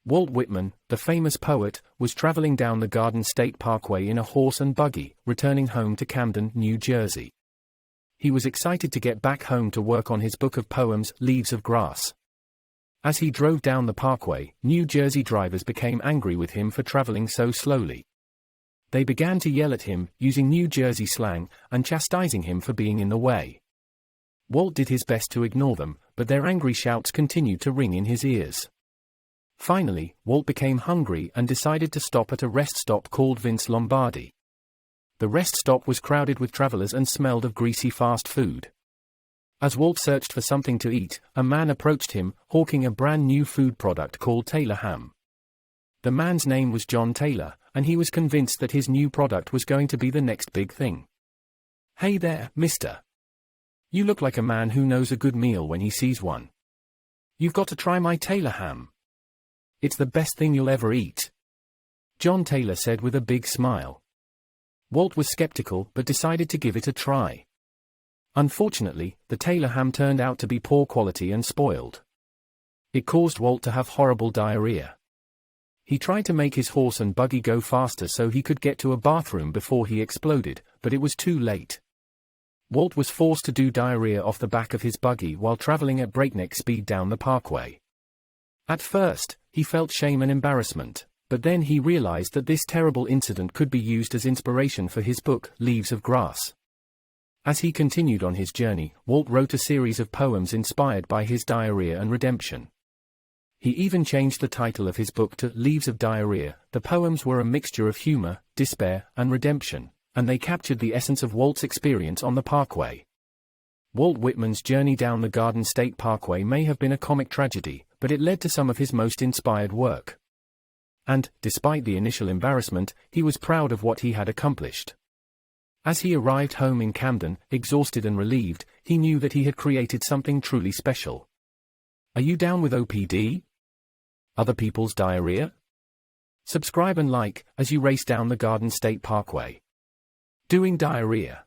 Walt Whitman, the famous poet, was traveling down the Garden State Parkway in a horse and buggy, returning home to Camden, New Jersey. He was excited to get back home to work on his book of poems, Leaves of Grass. As he drove down the parkway, New Jersey drivers became angry with him for traveling so slowly. They began to yell at him, using New Jersey slang, and chastising him for being in the way. Walt did his best to ignore them, but their angry shouts continued to ring in his ears. Finally, Walt became hungry and decided to stop at a rest stop called Vince Lombardi. The rest stop was crowded with travelers and smelled of greasy fast food. As Walt searched for something to eat, a man approached him, hawking a brand new food product called Taylor ham. The man's name was John Taylor, and he was convinced that his new product was going to be the next big thing. "Hey there, mister. You look like a man who knows a good meal when he sees one. You've got to try my Taylor ham. It's the best thing you'll ever eat," John Taylor said with a big smile. Walt was skeptical but decided to give it a try. Unfortunately, the Taylor ham turned out to be poor quality and spoiled. It caused Walt to have horrible diarrhea. He tried to make his horse and buggy go faster so he could get to a bathroom before he exploded, but it was too late. Walt was forced to do diarrhea off the back of his buggy while traveling at breakneck speed down the parkway. At first, he felt shame and embarrassment, but then he realized that this terrible incident could be used as inspiration for his book, Leaves of Grass. As he continued on his journey, Walt wrote a series of poems inspired by his diarrhea and redemption. He even changed the title of his book to Leaves of Diarrhea. The poems were a mixture of humor, despair, and redemption, and they captured the essence of Walt's experience on the parkway. Walt Whitman's journey down the Garden State Parkway may have been a comic tragedy, but it led to some of his most inspired work. And, despite the initial embarrassment, he was proud of what he had accomplished. As he arrived home in Camden, exhausted and relieved, he knew that he had created something truly special. Are you down with OPD? Other people's diarrhea? Subscribe and like as you race down the Garden State Parkway. Doing diarrhea.